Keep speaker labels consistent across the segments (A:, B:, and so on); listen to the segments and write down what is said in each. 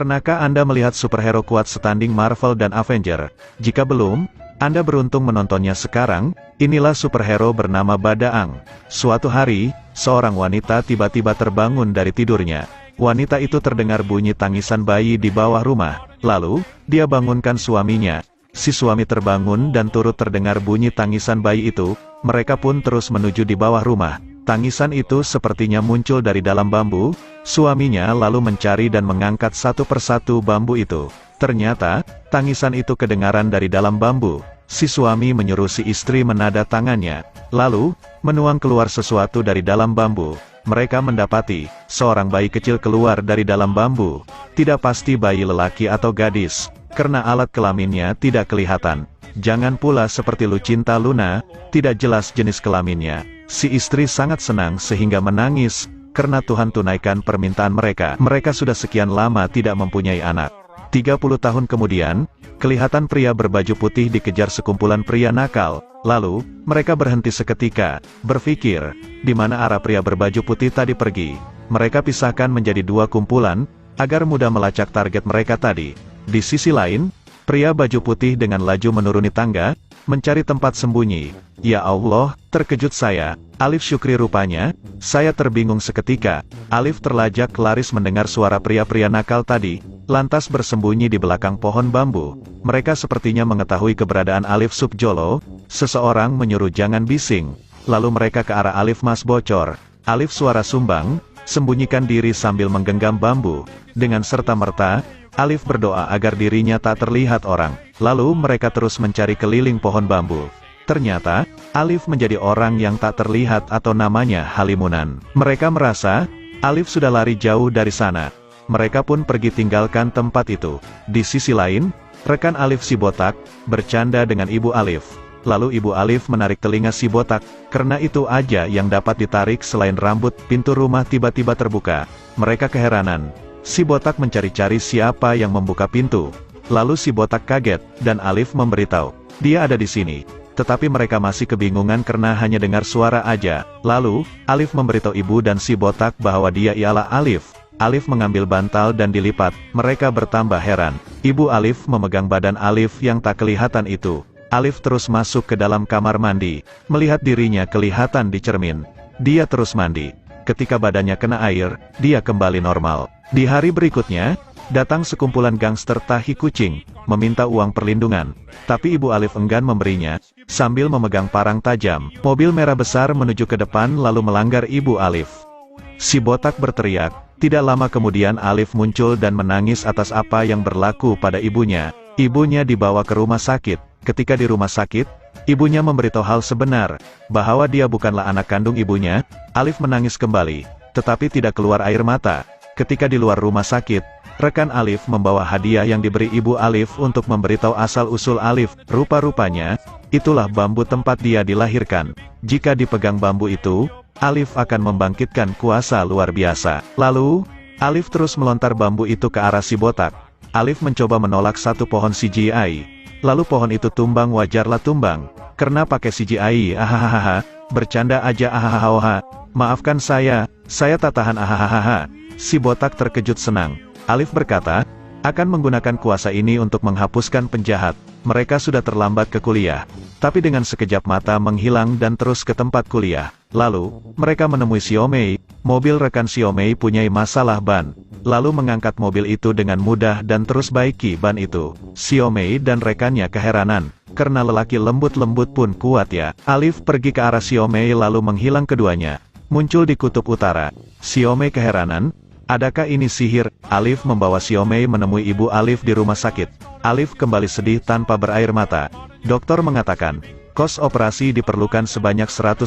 A: Pernahkah Anda melihat superhero kuat setanding Marvel dan Avenger? Jika belum, Anda beruntung menontonnya sekarang. Inilah superhero bernama Badaang. Suatu hari, seorang wanita tiba-tiba terbangun dari tidurnya. Wanita itu terdengar bunyi tangisan bayi di bawah rumah. Lalu, dia bangunkan suaminya. Si suami terbangun dan turut terdengar bunyi tangisan bayi itu. Mereka pun terus menuju di bawah rumah. Tangisan itu sepertinya muncul dari dalam bambu. Suaminya lalu mencari dan mengangkat satu persatu bambu itu. Ternyata, tangisan itu kedengaran dari dalam bambu. Si suami menyuruh si istri menada tangannya, lalu menuang keluar sesuatu dari dalam bambu. Mereka mendapati seorang bayi kecil keluar dari dalam bambu. Tidak pasti bayi lelaki atau gadis, karena alat kelaminnya tidak kelihatan. Jangan pula seperti Lucinta Luna, tidak jelas jenis kelaminnya. Si istri sangat senang sehingga menangis, karena Tuhan tunaikan permintaan mereka. Mereka sudah sekian lama tidak mempunyai anak. 30 tahun kemudian, kelihatan pria berbaju putih dikejar sekumpulan pria nakal. Lalu, mereka berhenti seketika, berpikir, di mana arah pria berbaju putih tadi pergi. Mereka pisahkan menjadi dua kumpulan, agar mudah melacak target mereka tadi. Di sisi lain, pria baju putih dengan laju menuruni tangga, mencari tempat sembunyi. Ya Allah, terkejut saya. Alif Syukri rupanya. Saya terbingung seketika. Alif terlajak laris mendengar suara pria-pria nakal tadi, lantas bersembunyi di belakang pohon bambu. Mereka sepertinya mengetahui keberadaan Alif Subjolo. Seseorang menyuruh jangan bising. Lalu mereka ke arah Alif Mas Bocor. Alif suara sumbang, sembunyikan diri sambil menggenggam bambu. Dengan serta-merta, Alif berdoa agar dirinya tak terlihat orang. Lalu mereka terus mencari keliling pohon bambu. Ternyata, Alif menjadi orang yang tak terlihat atau namanya Halimunan. Mereka merasa, Alif sudah lari jauh dari sana. Mereka pun pergi tinggalkan tempat itu. Di sisi lain, rekan Alif si botak, bercanda dengan ibu Alif. Lalu ibu Alif menarik telinga si botak, karena itu aja yang dapat ditarik selain rambut. Pintu rumah tiba-tiba terbuka. Mereka keheranan. Si botak mencari-cari siapa yang membuka pintu. Lalu si botak kaget, dan Alif memberitahu, dia ada di sini. Tetapi mereka masih kebingungan karena hanya dengar suara aja. Lalu, Alif memberitahu ibu dan si botak bahwa dia ialah Alif. Alif mengambil bantal dan dilipat. Mereka bertambah heran. Ibu Alif memegang badan Alif yang tak kelihatan itu. Alif terus masuk ke dalam kamar mandi. Melihat dirinya kelihatan di cermin. Dia terus mandi. Ketika badannya kena air, dia kembali normal. Di hari berikutnya, datang sekumpulan gangster tahi kucing, meminta uang perlindungan. Tapi ibu Alif enggan memberinya, sambil memegang parang tajam. Mobil merah besar menuju ke depan lalu melanggar ibu Alif. Si botak berteriak. Tidak lama kemudian Alif muncul dan menangis atas apa yang berlaku pada ibunya. Ibunya dibawa ke rumah sakit. Ketika di rumah sakit, ibunya memberitahu hal sebenar, bahwa dia bukanlah anak kandung ibunya. Alif menangis kembali, tetapi tidak keluar air mata. Ketika di luar rumah sakit, rekan Alif membawa hadiah yang diberi ibu Alif untuk memberitahu asal-usul Alif. Rupa-rupanya, itulah bambu tempat dia dilahirkan. Jika dipegang bambu itu, Alif akan membangkitkan kuasa luar biasa. Lalu, Alif terus melontar bambu itu ke arah si botak. Alif mencoba menolak satu pohon CGI. Lalu pohon itu tumbang, wajarlah tumbang. Karena pakai CGI, ahahaha, bercanda aja ahahaha. Maafkan saya tak tahan ahahaha. Si botak terkejut senang. Alif berkata, akan menggunakan kuasa ini untuk menghapuskan penjahat. Mereka sudah terlambat ke kuliah. Tapi dengan sekejap mata menghilang dan terus ke tempat kuliah. Lalu, mereka menemui Xiaomei. Mobil rekan Xiaomei punya masalah ban. Lalu mengangkat mobil itu dengan mudah dan terus baiki ban itu. Xiaomei dan rekannya keheranan. Karena lelaki lembut-lembut pun kuat ya. Alif pergi ke arah Xiaomei lalu menghilang keduanya. Muncul di kutub utara. Xiaomei keheranan. Adakah ini sihir? Alif membawa Xiaomei menemui ibu Alif di rumah sakit. Alif kembali sedih tanpa berair mata. Dokter mengatakan, kos operasi diperlukan sebanyak 150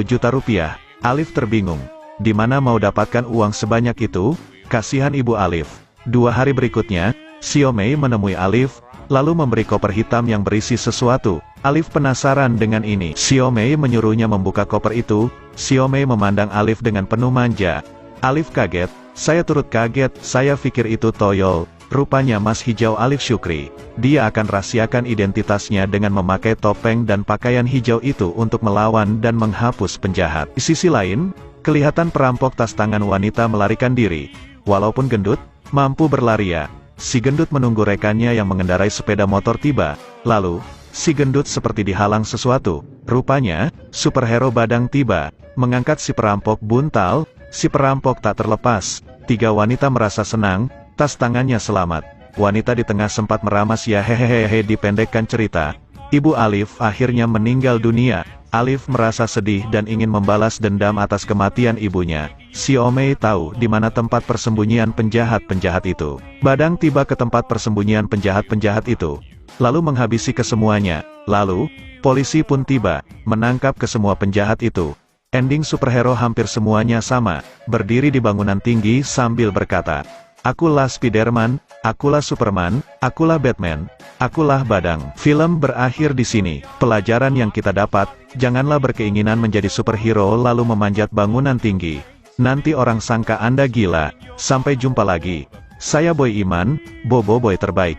A: juta rupiah. Alif terbingung. Di mana mau dapatkan uang sebanyak itu? Kasihan ibu Alif. 2 hari berikutnya, Xiaomei menemui Alif, lalu memberi koper hitam yang berisi sesuatu. Alif penasaran dengan ini. Xiaomei menyuruhnya membuka koper itu. Xiaomei memandang Alif dengan penuh manja. Alif kaget. Saya turut kaget, saya pikir itu toyol. Rupanya Mas Hijau Alif Syukri. Dia akan rahasiakan identitasnya dengan memakai topeng dan pakaian hijau itu untuk melawan dan menghapus penjahat. Di sisi lain, kelihatan perampok tas tangan wanita melarikan diri. Walaupun gendut, Mampu berlari ya? Si gendut menunggu rekannya yang mengendarai sepeda motor tiba. Lalu, si gendut seperti dihalang sesuatu. Rupanya, superhero Badang tiba, mengangkat si perampok buntal. Si perampok tak terlepas. 3 wanita merasa senang, tas tangannya selamat. Wanita di tengah sempat meramas ya hehehe. Dipendekkan cerita, Ibu Alif akhirnya meninggal dunia. Alif merasa sedih dan ingin membalas dendam atas kematian ibunya. Si Omei tahu di mana tempat persembunyian penjahat-penjahat itu. Badang tiba ke tempat persembunyian penjahat-penjahat itu, lalu menghabisi kesemuanya. Lalu, polisi pun tiba, menangkap kesemua penjahat itu. Ending superhero hampir semuanya sama, berdiri di bangunan tinggi sambil berkata, "Akulah Spiderman, akulah Superman, akulah Batman, akulah Badang." Film berakhir di sini. Pelajaran yang kita dapat, janganlah berkeinginan menjadi superhero lalu memanjat bangunan tinggi. Nanti orang sangka Anda gila. Sampai jumpa lagi. Saya Boy Iman, Bobo Boy terbaik.